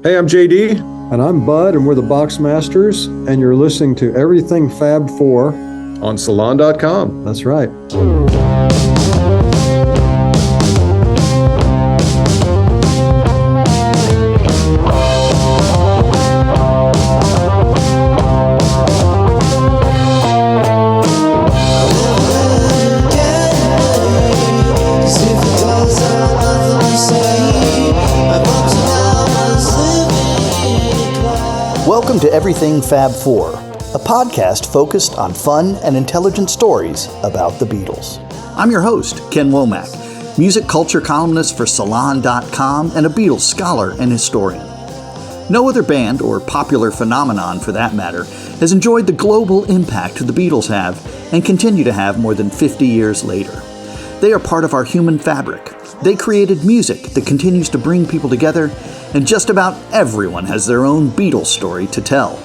Hey, I'm JD. And I'm Bud, and we're the Box Masters, and you're listening to Everything Fab Four On Salon.com. That's right. Welcome to Everything Fab Four, a podcast focused on fun and intelligent stories about the Beatles. I'm your host, Ken Womack, music culture columnist for Salon.com and a Beatles scholar and historian. No other band, or popular phenomenon for that matter, has enjoyed the global impact the Beatles have and continue to have more than 50 years later. They are part of our human fabric. They created music that continues to bring people together, and just about everyone has their own Beatles story to tell,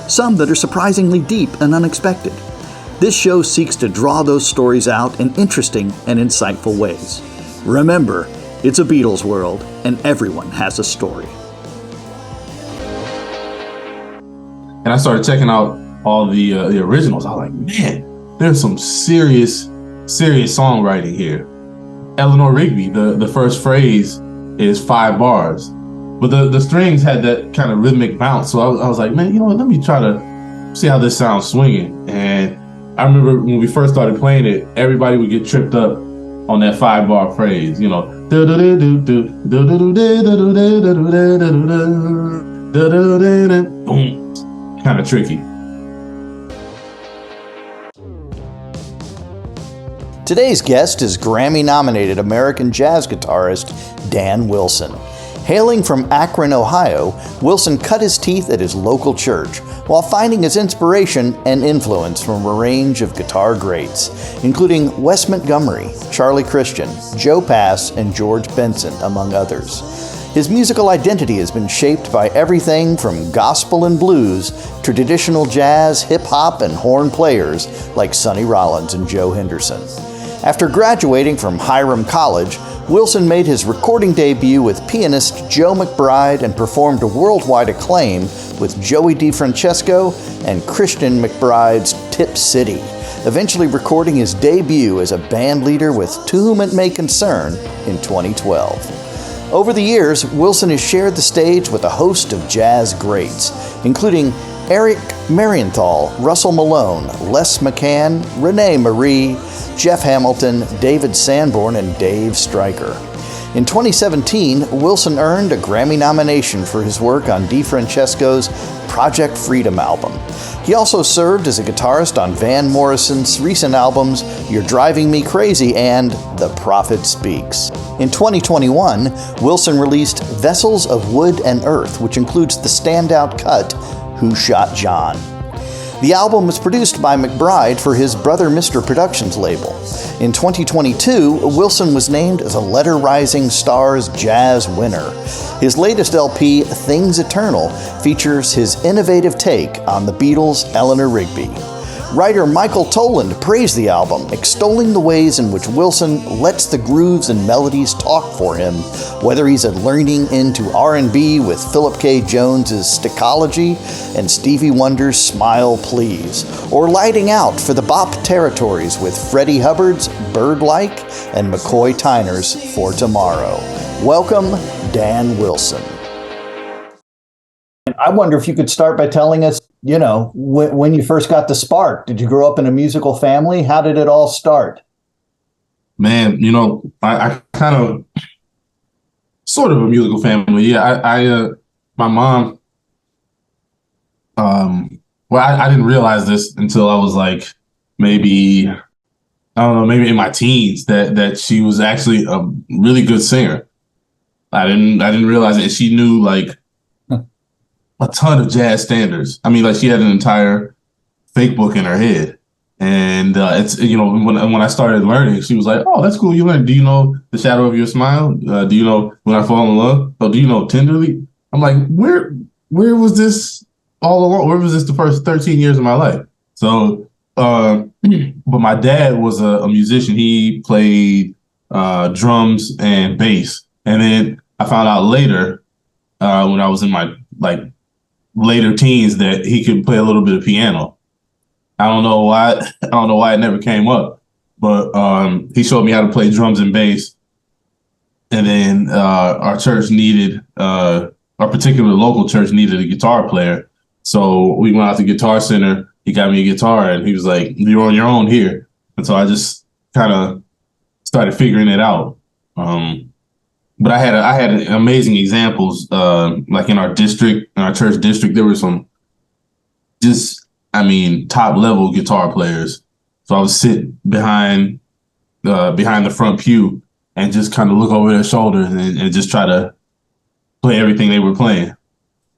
some that are surprisingly deep and unexpected. This show seeks to draw those stories out in interesting and insightful ways. Remember, it's a Beatles world, and everyone has a story. And I started checking out all the originals. I was like, man, there's some serious songwriting here. Eleanor Rigby, the first phrase is 5 bars, but the strings had that kind of rhythmic bounce. So I was like, man, you know what? Let me try to see how this sounds swinging. And I remember when we first started playing it, everybody would get tripped up on that 5-bar phrase, you know, boom, kind of tricky. Today's guest is Grammy-nominated American jazz guitarist Dan Wilson. Hailing from Akron, Ohio, Wilson cut his teeth at his local church while finding his inspiration and influence from a range of guitar greats, including Wes Montgomery, Charlie Christian, Joe Pass, and George Benson, among others. His musical identity has been shaped by everything from gospel and blues to traditional jazz, hip-hop, and horn players like Sonny Rollins and Joe Henderson. After graduating from Hiram College, Wilson made his recording debut with pianist Joe McBride and performed to worldwide acclaim with Joey DeFrancesco and Christian McBride's Tip City, eventually recording his debut as a band leader with To Whom It May Concern in 2012. Over the years, Wilson has shared the stage with a host of jazz greats, including Eric Marienthal, Russell Malone, Les McCann, René Marie, Jeff Hamilton, David Sanborn, and Dave Stryker. In 2017, Wilson earned a Grammy nomination for his work on DeFrancesco's Project Freedom album. He also served as a guitarist on Van Morrison's recent albums You're Driving Me Crazy and The Prophet Speaks. In 2021, Wilson released Vessels of Wood and Earth, which includes the standout cut Who Shot John. The album was produced by McBride for his Brother Mister Productions label. In 2022, Wilson was named as a Letter Rising Stars Jazz winner. His latest LP, Things Eternal, features his innovative take on the Beatles' Eleanor Rigby. Writer Michael Toland praised the album, extolling the ways in which Wilson lets the grooves and melodies talk for him, whether he's learning into R&B with Philip K. Jones's Stickology and Stevie Wonder's Smile Please, or lighting out for the bop territories with Freddie Hubbard's Bird-like and McCoy Tyner's For Tomorrow. Welcome, Dan Wilson. I wonder if you could start by telling us, you know, when you first got the spark. Did you grow up in a musical family? How did it all start? Man, you know, I kind of, sort of a musical family. Yeah, my mom, I didn't realize this until I was like, maybe in my teens, that she was actually a really good singer. I didn't realize it. She knew like a ton of jazz standards. I mean, like she had an entire fake book in her head. And it's, you know, when I started learning, she was like, "Oh, that's cool. You learned. Do you know The Shadow of Your Smile? Do you know When I Fall in Love? Oh, do you know Tenderly?" I'm like, where was this all along? Where was this the first 13 years of my life? So, but my dad was a musician. He played drums and bass. And then I found out later when I was in my like later teens that he could play a little bit of piano. I don't know why. I don't know why it never came up, but he showed me how to play drums and bass. And then our church needed, our particular local church needed a guitar player. So we went out to Guitar Center. He got me a guitar, and he was like, "You're on your own here." And so I just kind of started figuring it out. But I had amazing examples, like in our district, in our church district, there were some top level guitar players. So I would sit behind the front pew and just kind of look over their shoulders and just try to play everything they were playing.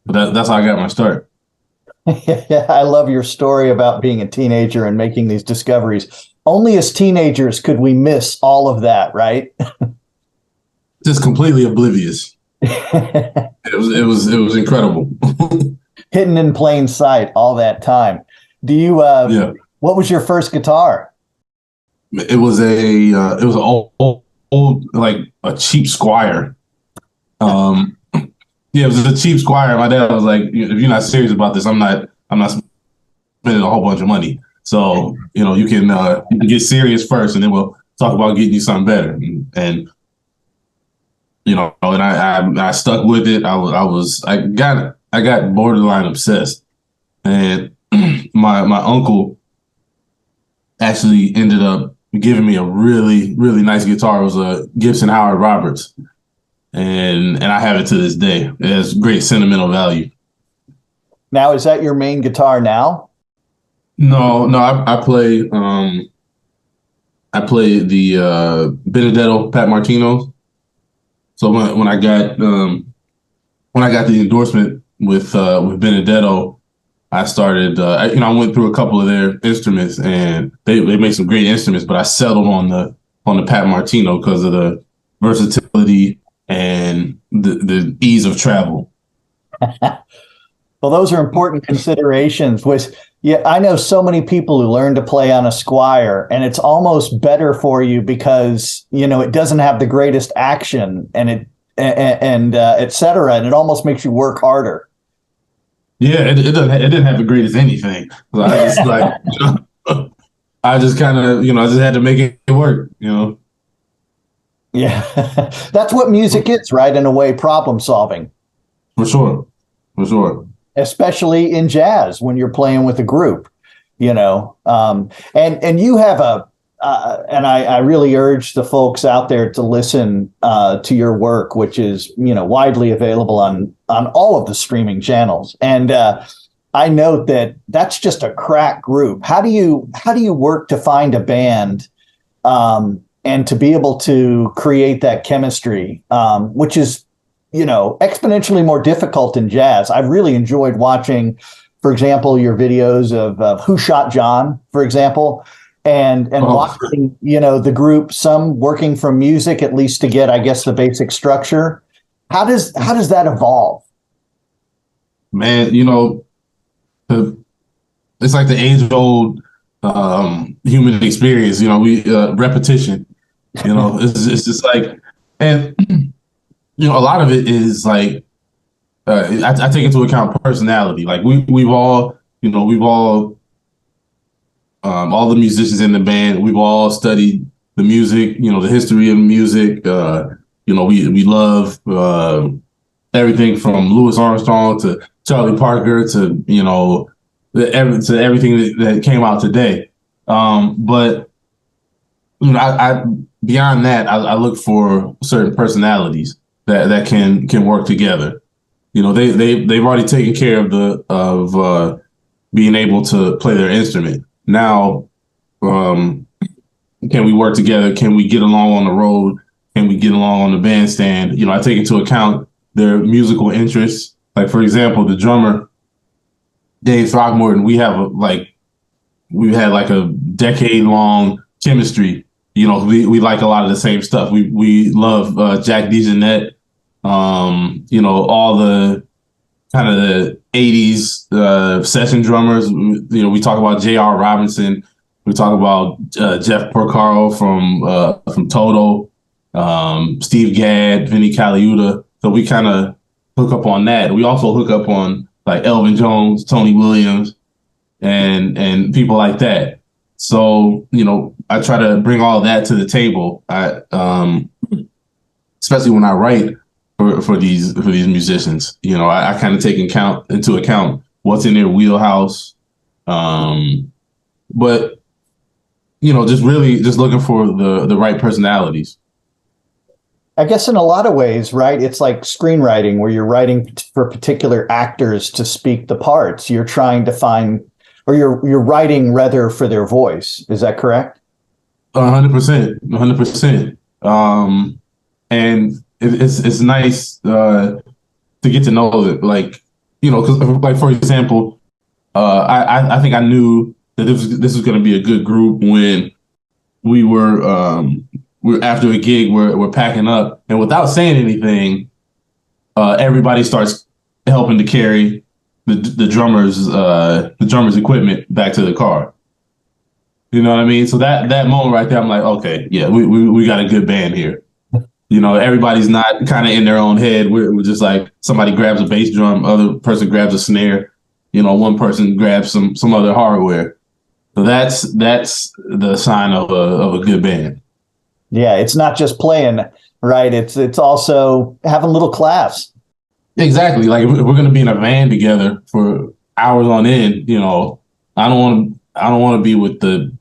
But that's how I got my start. Yeah, I love your story about being a teenager and making these discoveries. Only as teenagers could we miss all of that, right? Just completely oblivious. It was incredible. Hidden in plain sight all that time. Do you? What was your first guitar? It was an old like a cheap Squire. Yeah, it was a cheap Squire. My dad was like, "If you're not serious about this, I'm not spending a whole bunch of money. So you can get serious first, and then we'll talk about getting you something better." And I stuck with it. I got borderline obsessed, and my uncle actually ended up giving me a really, really nice guitar. It was a Gibson Howard Roberts. And I have it to this day. It has great sentimental value. Now, is that your main guitar now? No, I play the Benedetto Pat Martino's. So when I got the endorsement with Benedetto, I started. I went through a couple of their instruments, and they made some great instruments. But I settled on the Pat Martino because of the versatility and the ease of travel. Well, those are important considerations. I know so many people who learn to play on a Squire, and it's almost better for you because it doesn't have the greatest action, and et cetera, and it almost makes you work harder. Yeah, it didn't have the greatest anything. So I just I just kind of I just had to make it work. Yeah, that's what music is, right? In a way, problem solving. For sure. Especially in jazz when you're playing with a group, and you have and I really urge the folks out there to listen to your work, which is, widely available on all of the streaming channels. And I note that that's just a crack group. How do you work to find a band and to be able to create that chemistry, which is, exponentially more difficult in jazz? I've really enjoyed watching, for example, your videos of Who Shot John, for example, and watching, the group, some working from music, at least to get, I guess, the basic structure. How does that evolve? Man, it's like the age-old human experience. We repetition. It's just like, and a lot of it is like I take into account personality. Like we've all all the musicians in the band, we've all studied the music, the history of music. We love everything from Louis Armstrong to Charlie Parker to everything that came out today. But I beyond that, I look for certain personalities that can work together. They've already taken care of being able to play their instrument. Now, can we work together? Can we get along on the road? Can we get along on the bandstand? I take into account their musical interests. Like, for example, the drummer, Dave Throckmorton, we've had like a decade-long chemistry. We like a lot of the same stuff. We love Jack DeJohnette, all the kind of the 80s session drummers. We talk about J.R. Robinson. We talk about Jeff Porcaro from Toto, Steve Gadd, Vinnie Colaiuta. So we kind of hook up on that. We also hook up on like Elvin Jones, Tony Williams, and people like that. So, I try to bring all that to the table. Especially when I write for these musicians, I kind of take into account what's in their wheelhouse. But just looking for the right personalities. I guess in a lot of ways, right? It's like screenwriting where you're writing for particular actors to speak the parts. You're trying to find, or you're writing rather for their voice. Is that correct? 100%, 100%. And it's nice to get to know that, because like, for example, I think I knew that this was going to be a good group when we were after a gig, we're packing up, and without saying anything, everybody starts helping to carry the drummer's equipment back to the car. You know what I mean? So that moment right there, I'm like, okay, yeah, we got a good band here. Everybody's not kind of in their own head. We're just like, somebody grabs a bass drum, other person grabs a snare, one person grabs some other hardware. So that's the sign of a good band. Yeah, it's not just playing, right? It's also having a little class. Exactly. Like, if we're going to be in a van together for hours on end, I don't want to be with the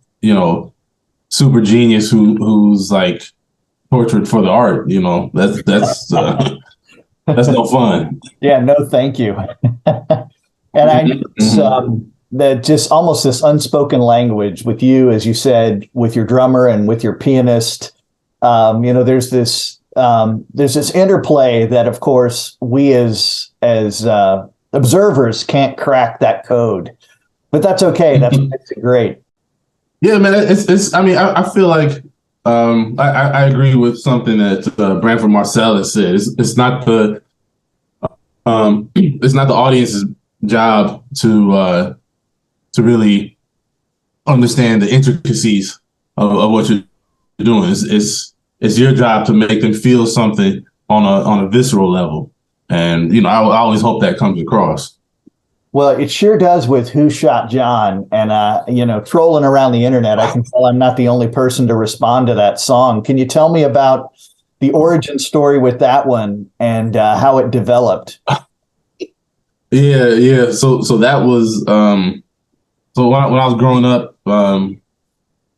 super genius who's like tortured for the art. That's that's no fun. Yeah, no, thank you. And I know that just almost this unspoken language with you, as you said, with your drummer and with your pianist. There's this interplay that, of course, we as observers can't crack that code, but that's okay. That's what makes it great. Yeah, man. I feel like I agree with something that Branford Marsalis said. It's not the audience's job to really understand the intricacies of what you're doing. It's your job to make them feel something on a visceral level, and I always hope that comes across. Well, it sure does with Who Shot John, and trolling around the internet, I can tell I'm not the only person to respond to that song. Can you tell me about the origin story with that one and how it developed? Yeah. So that was so when I was growing up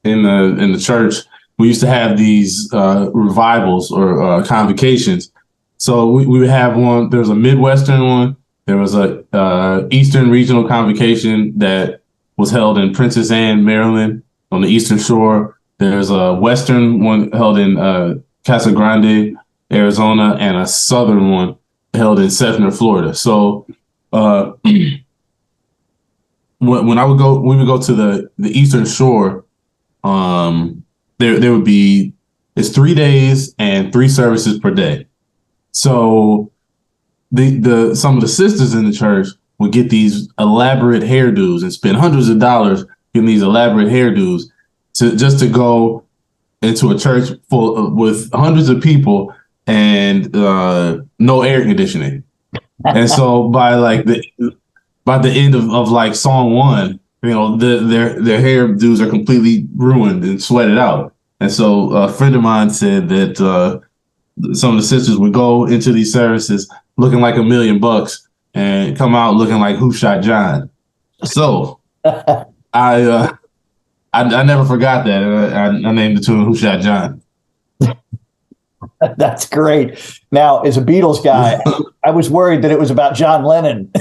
in the church, we used to have these revivals or convocations. So we would have one. There was a Midwestern one. There was a Eastern Regional Convocation that was held in Princess Anne, Maryland, on the Eastern Shore. There's a Western one held in Casa Grande, Arizona, and a Southern one held in Sefner, Florida. So when we would go to the Eastern Shore, there would be, it's 3 days and 3 services per day. So some of the sisters in the church would get these elaborate hairdos and spend hundreds of dollars getting these elaborate hairdos to go into a church with hundreds of people and no air conditioning. And so by the end of like song 1, their hairdos are completely ruined and sweated out. And so a friend of mine said that some of the sisters would go into these services looking like $1 million and come out looking like Who Shot John. So I never forgot that. And I named the tune Who Shot John. That's great. Now, as a Beatles guy, I was worried that it was about John Lennon.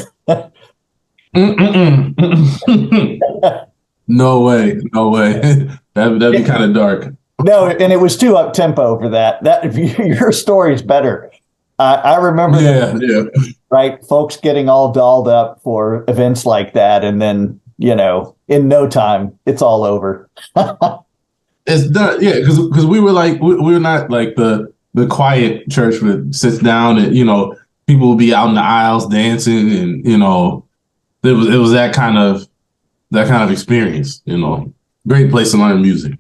No way. That'd be kind of dark. No, and it was too up tempo for that. Your story's better. I remember right? Folks getting all dolled up for events like that, and then in no time, it's all over. It's done, yeah, because we were not like the quiet church that sits down and people will be out in the aisles dancing, and it was that kind of experience. Great place to learn music.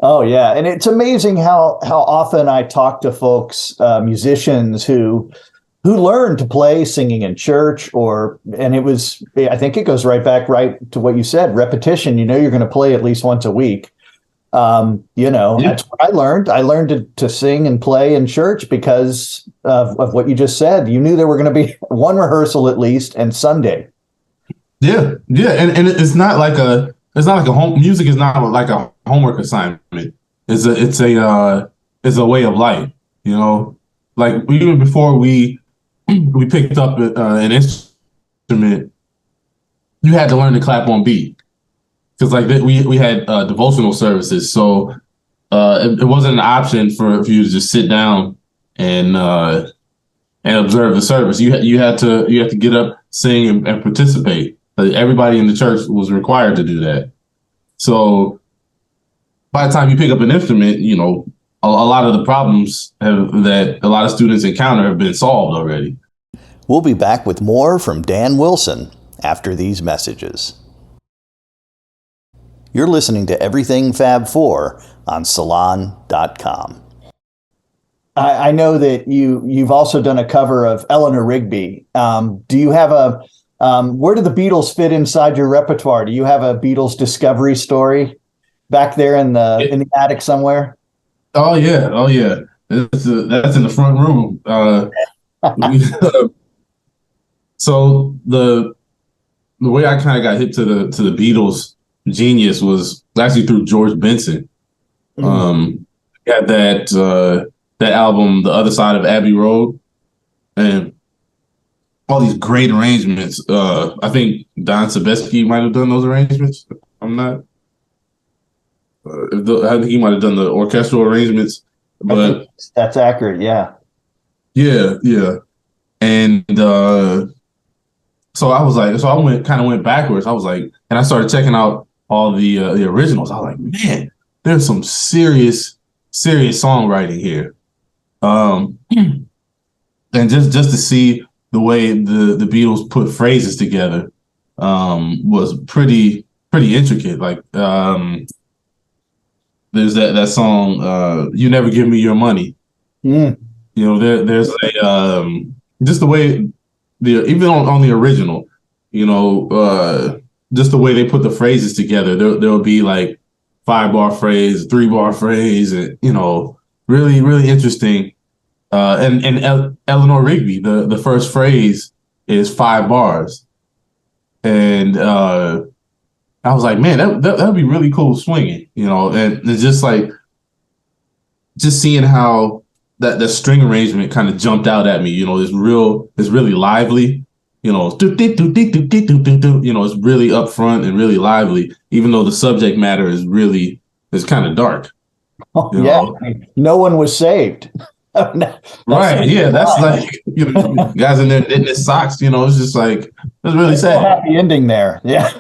Oh yeah, and it's amazing how often I talk to folks, musicians who who learned to play singing in church, and it was, I think it goes right to what you said, repetition. You know, you're going to play at least once a week. That's what I learned. I learned to sing and play in church because of what you just said. You knew there were going to be one rehearsal at least and Sunday. Yeah. And it's not like a music is not like a homework assignment. It's a way of life, you know, like even before we picked up an instrument, you had to learn to clap on beat. Because like we had devotional services, so it wasn't an option for you to just sit down and observe the service. You had to get up, sing, and participate. Everybody in the church was required to do that. So by the time you pick up an instrument, you know, a lot of the problems that a lot of students encounter have been solved already. We'll be back with more from Dan Wilson after these messages. You're listening to Everything Fab Four on Salon.com. I know that you've also done a cover of Eleanor Rigby. Do you have where do the Beatles fit inside your repertoire? Do you have a Beatles discovery story back there in the attic somewhere? Oh yeah. That's in the front room. So the way I kind of got hit to the Beatles genius was actually through George Benson. Got that album, The Other Side of Abbey Road, and all these great arrangements. I think Don Sebesky might have done those arrangements. I'm not. I think he might have done the orchestral arrangements, but that's accurate. Yeah. And so I was like, I went backwards. I was like, and I started checking out all the originals. I was like, man, there's some serious songwriting here. And just to see the way the Beatles put phrases together was pretty intricate. Like there's that song, "You Never Give Me Your Money." You know, there's a just the way even on the original, you know, just the way they put the phrases together. There'll be like 5-bar phrase, 3-bar phrase, and you know, really interesting. And Eleanor Rigby, the first phrase is 5 bars, and I was like, man, that'd be really cool swinging, you know. And it's just like seeing how that string arrangement kind of jumped out at me, you know. It's really lively, you know. You know, it's really upfront and really lively, even though the subject matter is kind of dark. Oh, yeah, I mean, no one was saved. Right? Yeah, that's like, you know, guys in there knitting their socks. You know, it's just like, it's really sad. Happy ending there. Yeah,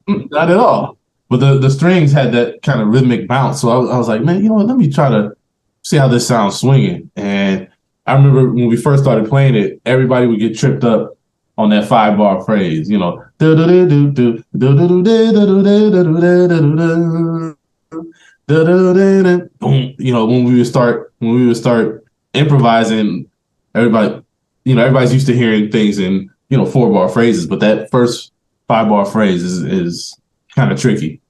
not at all. But the strings had that kind of rhythmic bounce, so I was like, man, you know what? Let me try to see how this sounds swinging. And I remember when we first started playing it, everybody would get tripped up on that 5-bar phrase, you know. Boom. You know, when we would start improvising, everybody's used to hearing things in, you know, 4-bar phrases, but that first 5-bar phrase is kind of tricky.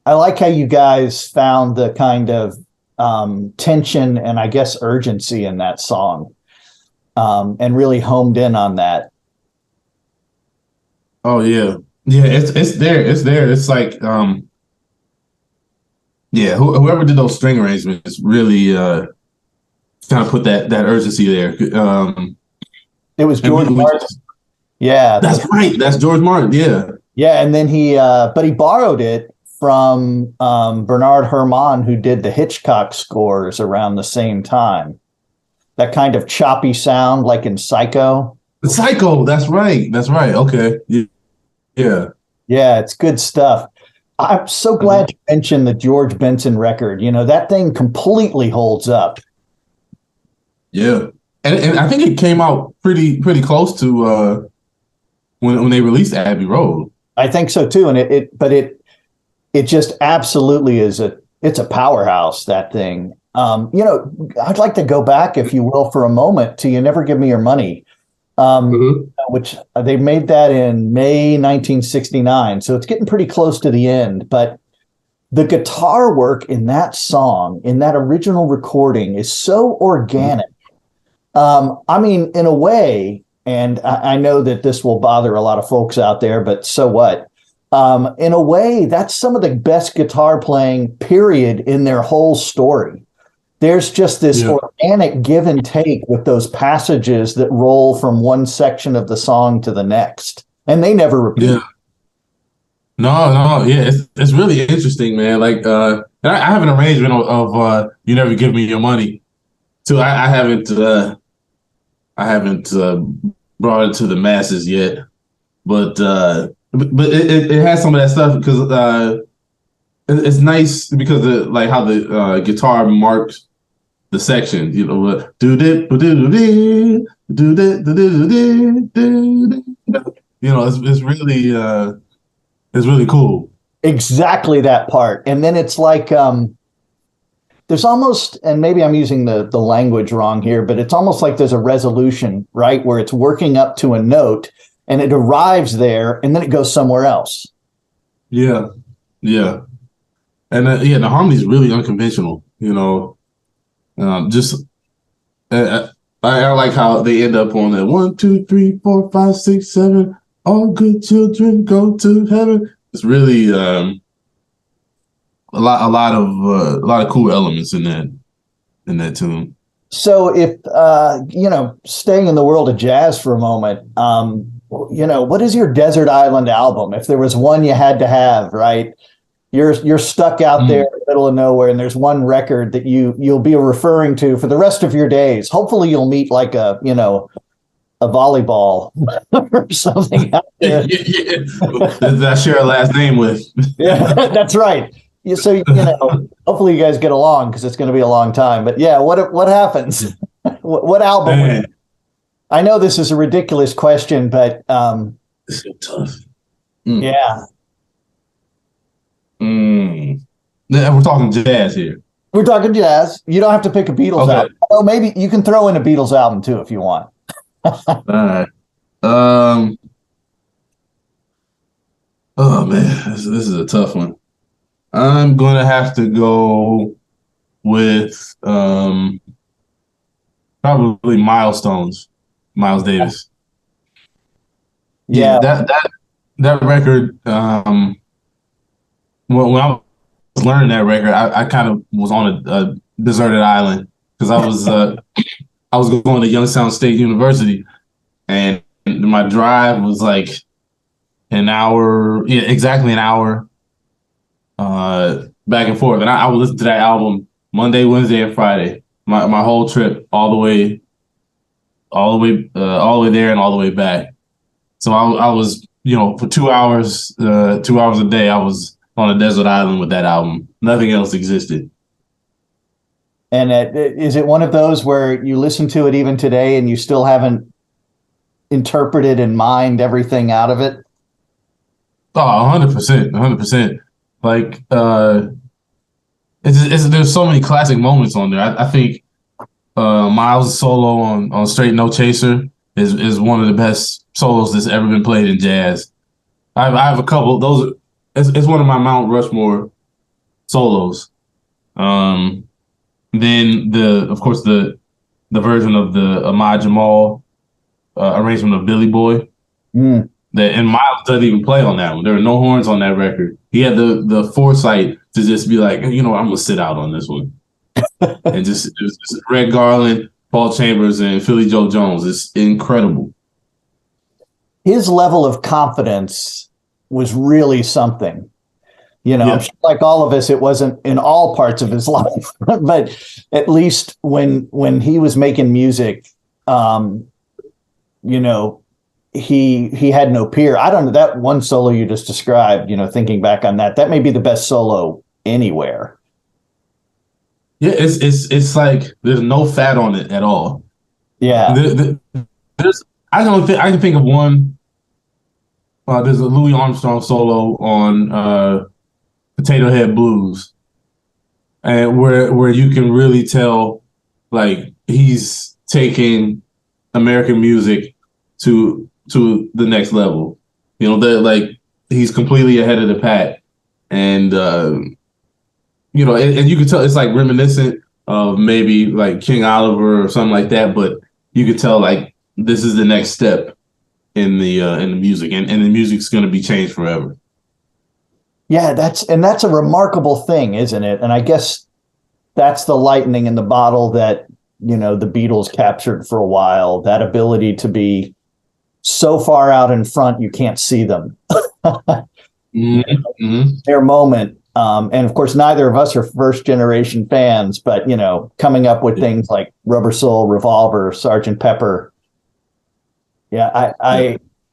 I like how you guys found the kind of tension and I guess urgency in that song, and really homed in on that. Oh yeah. It's there. It's like, whoever did those string arrangements really kind of put that urgency there. It was George Martin. Yeah, that's right. That's George Martin. Yeah. Yeah, and then he borrowed it from Bernard Herrmann, who did the Hitchcock scores around the same time. That kind of choppy sound, like in Psycho. Psycho. That's right. Okay. Yeah. Yeah, it's good stuff. I'm so glad you mentioned the George Benson record. You know, that thing completely holds up. Yeah. And I think it came out pretty close to when they released Abbey Road. I think so too. And it just absolutely it's a powerhouse, that thing. I'd like to go back, if you will, for a moment to You Never Give Me Your Money, which they made that in May 1969. So it's getting pretty close to the end. But the guitar work in that song, in that original recording, is so organic. In a way, and I know that this will bother a lot of folks out there, but so what? In a way, that's some of the best guitar playing, period, in their whole story. There's just this organic give and take with those passages that roll from one section of the song to the next, and they never repeat. Yeah. No, yeah, it's really interesting, man. Like, and I have an arrangement of "You Never Give Me Your Money," too. I haven't brought it to the masses yet, but it has some of that stuff because it's nice because how the guitar marks the section, do it, it's really cool. Exactly that part. And then it's like there's almost, and maybe I'm using the language wrong here, but it's almost like there's a resolution, right? Where it's working up to a note and it arrives there and then it goes somewhere else. Yeah. Yeah. And the harmony is really unconventional, I like how they end up on that 1, 2, 3, 4, 5, 6, 7. All good children go to heaven. It's really a lot of cool elements in that tune. So if staying in the world of jazz for a moment, what is your desert island album? If there was one you had to have, right? You're stuck out there in the middle of nowhere, and there's one record that you'll be referring to for the rest of your days. Hopefully, you'll meet like a volleyball or something out there. That I share a last name with. Yeah, that's right. So hopefully you guys get along because it's going to be a long time. But yeah, what happens? what album? Man. I know this is a ridiculous question, but it's so tough. Yeah. We're talking jazz here. We're talking jazz. You don't have to pick a Beatles album. Oh, maybe you can throw in a Beatles album too if you want. All right. Oh man, this is a tough one. I'm gonna have to go with probably Milestones, Miles Davis. Yeah. That record. When I was learning that record, I kind of was on a deserted island because I was going to Youngstown State University, and my drive was like an hour, exactly an hour, back and forth. And I would listen to that album Monday, Wednesday, and Friday. My whole trip, all the way there and all the way back. So I was, for 2 hours, 2 hours a day, I was on a desert island with that album. Nothing else existed. And is it one of those where you listen to it even today and you still haven't interpreted and mined everything out of it? Oh, 100%, 100%. Like, there's so many classic moments on there. I think Miles' solo on Straight No Chaser is one of the best solos that's ever been played in jazz. I have a couple. Those it's one of my Mount Rushmore solos. Then of course the version of the Ahmad Jamal arrangement of Billy Boy. And Miles doesn't even play on that one. There are no horns on that record. He had the foresight to just be like, I'm gonna sit out on this one. And just Red Garland, Paul Chambers, and Philly Joe Jones. It's incredible. His level of confidence was really something. I'm sure like all of us, it wasn't in all parts of his life, but at least when he was making music, he had no peer. I don't know, that one solo you just described, thinking back on that may be the best solo anywhere. Yeah, it's like there's no fat on it at all. Yeah. I can think of one. There's a Louis Armstrong solo on Potato Head Blues. and where you can really tell, like, he's taking American music to the next level. You know, that, like, he's completely ahead of the pack, and you know, and you can tell it's like reminiscent of maybe like King Oliver or something like that, but you could tell like this is the next step in the music, and the music's going to be changed forever. Yeah, that's a remarkable thing, isn't it? And I guess that's the lightning in the bottle that, you know, the Beatles captured for a while, that ability to be so far out in front you can't see them. Their moment. And of course, neither of us are first generation fans, but, you know, coming up with things like Rubber Soul, Revolver, Sgt. Pepper. Yeah,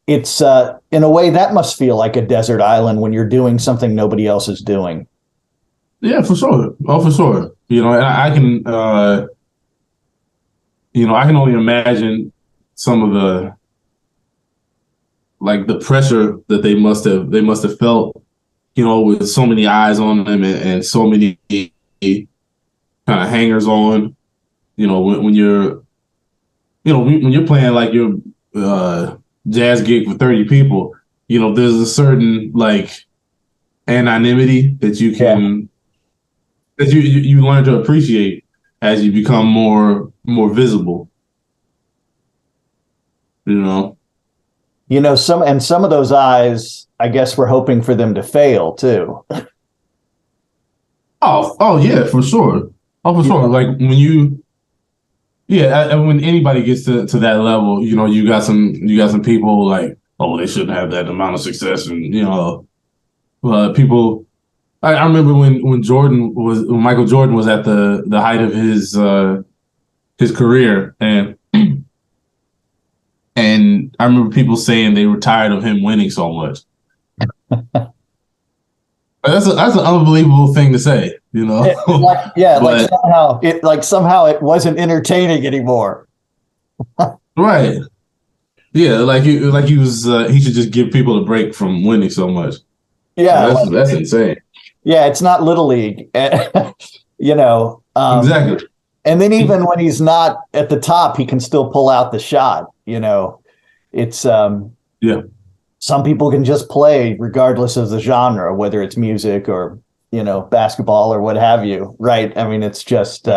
it's in a way that must feel like a desert island when you're doing something nobody else is doing. Yeah, for sure. Oh, for sure. You know, and I can, you know, I can only imagine some of the, like, the pressure that they must have felt, you know, with so many eyes on them and so many kind of hangers on, you know, when you're, you know, when you're playing like your jazz gig for 30 people, you know, there's a certain like anonymity that you can, that you learn to appreciate as you become more visible, you know. You know, some of those eyes, I guess we're hoping for them to fail too. Oh yeah, for sure. Oh, for sure. Like when you, and when anybody gets to that level, you know, you got some people like, oh, they shouldn't have that amount of success, and you know, people. I remember when Michael Jordan was at the height of his career, and I remember people saying they were tired of him winning so much. That's an unbelievable thing to say, you know. Somehow it wasn't entertaining anymore. Right. Yeah, like he was. He should just give people a break from winning so much. Yeah, that's insane. Yeah, it's not Little League, you know. Exactly. And then even when he's not at the top, he can still pull out the shot. You know, it's some people can just play regardless of the genre, whether it's music or, you know, basketball or what have you. Right. I mean, it's just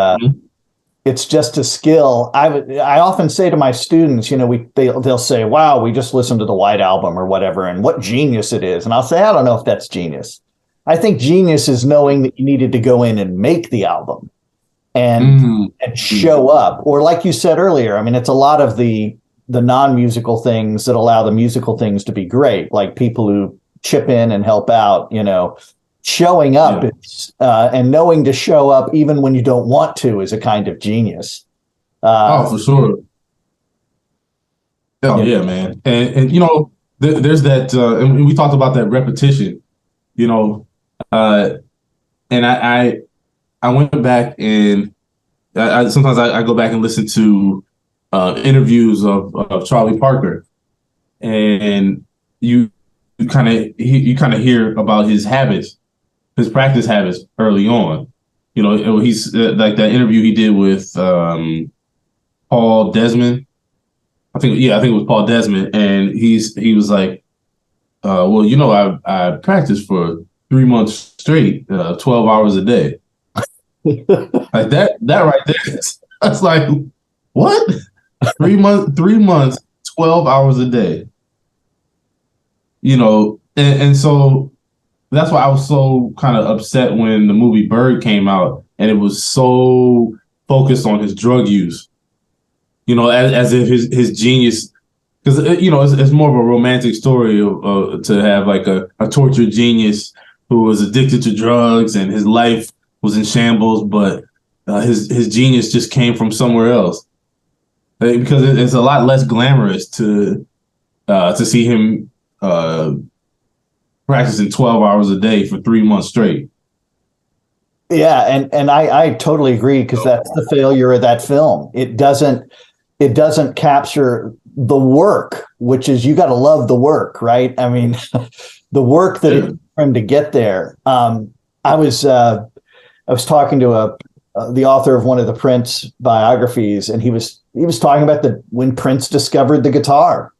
it's just a skill. I often say to my students, you know, they'll say, wow, we just listened to the White Album or whatever, and what genius it is. And I'll say, I don't know if that's genius. I think genius is knowing that you needed to go in and make the album and show up. Or like you said earlier, I mean, it's a lot of the non-musical things that allow the musical things to be great, like people who chip in and help out, you know, showing up and knowing to show up even when you don't want to is a kind of genius. For sure. Oh, yeah, man. And you know, there's that, and we talked about that repetition, you know, and I went back and sometimes I go back and listen to interviews of Charlie Parker, and you kind of hear about his habits, his practice habits early on. You know, he's like that interview he did with Paul Desmond. I think it was Paul Desmond, and he was like, well, you know, I practiced for 3 months straight, 12 hours a day. Like that right there. That's like, what? 3 months, 12 hours a day. You know, and so that's why I was so kind of upset when the movie Bird came out and it was so focused on his drug use. You know, as if his genius, because you know it's more of a romantic story to have like a tortured genius who was addicted to drugs and his life was in shambles, but his genius just came from somewhere else. Because it's a lot less glamorous to see him practicing 12 hours a day for 3 months straight. Yeah, and I totally agree, because that's the failure of that film. It doesn't capture the work, which is, you got to love the work, right? I mean, the work that it took for him to get there. I was I was talking to the author of one of the Prince biographies, and he was talking about when Prince discovered the guitar,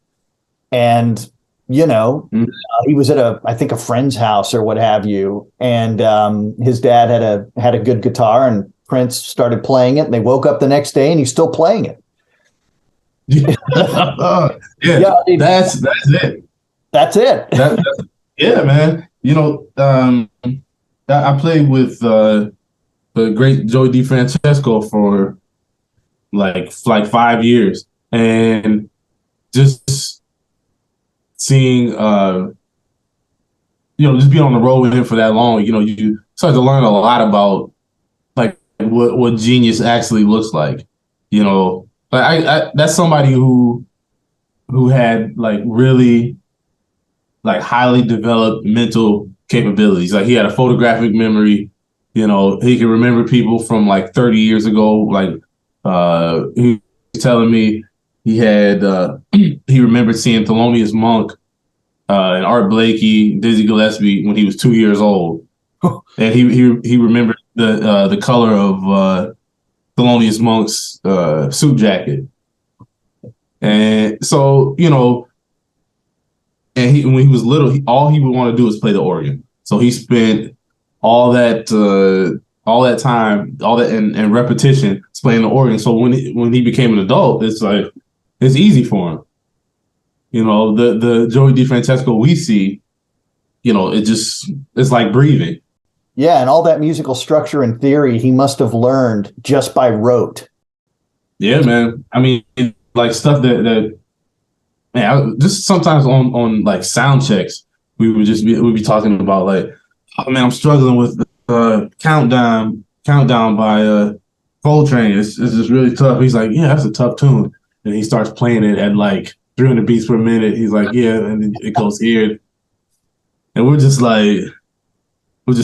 and he was at I think a friend's house or what have you, and his dad had a good guitar, and Prince started playing it, and they woke up the next day and he's still playing it. Yeah, that's it. That's it. Yeah, man. I played with the great Joey DeFrancesco for like 5 years, and just seeing just being on the road with him for that long, you start to learn a lot about like what genius actually looks like. Like that's somebody who had like really like highly developed mental capabilities. Like he had a photographic memory. He can remember people from like 30 years ago. Like he was telling me he remembered seeing Thelonious Monk and Art Blakey, Dizzy Gillespie when he was 2 years old, and he remembered the color of Thelonious Monk's suit jacket. And so, and when he was little, all he would want to do was play the organ. So he spent all that time, and repetition playing the organ. So when he became an adult, it's easy for him. The Joey DeFrancesco we see, it's like breathing. Yeah, and all that musical structure and theory he must have learned just by rote. Yeah, man. I mean, like stuff that just sometimes on like sound checks, we'd be talking about like, oh man, I'm struggling with Countdown by Coltrane. It's just really tough. He's like, yeah, that's a tough tune, and he starts playing it at like 300 beats per minute. He's like, yeah, and it goes here, and we're just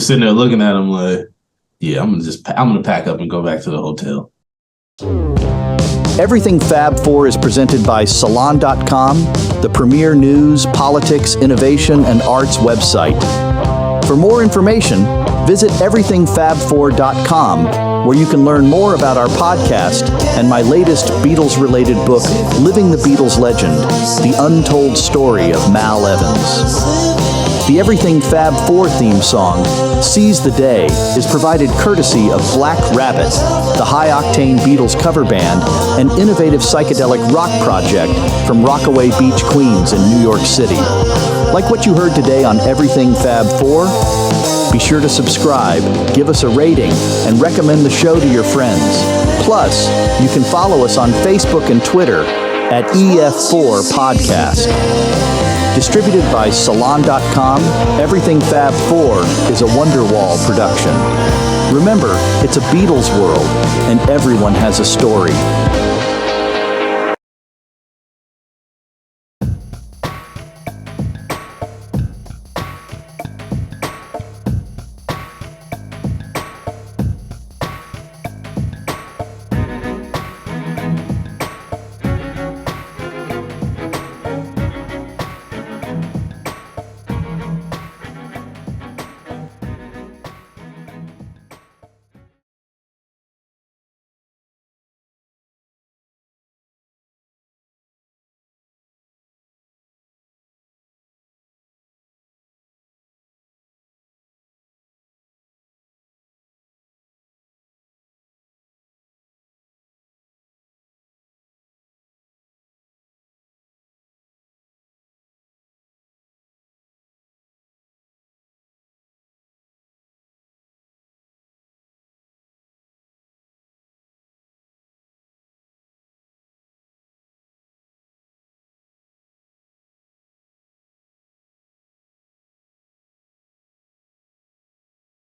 sitting there looking at him like, yeah, I'm gonna pack up and go back to the hotel. Everything Fab Four is presented by Salon.com, the premier news, politics, innovation, and arts website. For more information, visit everythingfab4.com, where you can learn more about our podcast and my latest Beatles-related book, Living the Beatles Legend, The Untold Story of Mal Evans. The Everything Fab Four theme song, Seize the Day, is provided courtesy of Black Rabbit, the high-octane Beatles cover band, an innovative psychedelic rock project from Rockaway Beach, Queens in New York City. Like what you heard today on Everything Fab Four? Be sure to subscribe, give us a rating, and recommend the show to your friends. Plus, you can follow us on Facebook and Twitter at EF4 Podcast. Distributed by Salon.com, Everything Fab Four is a Wonderwall production. Remember, it's a Beatles world, and everyone has a story.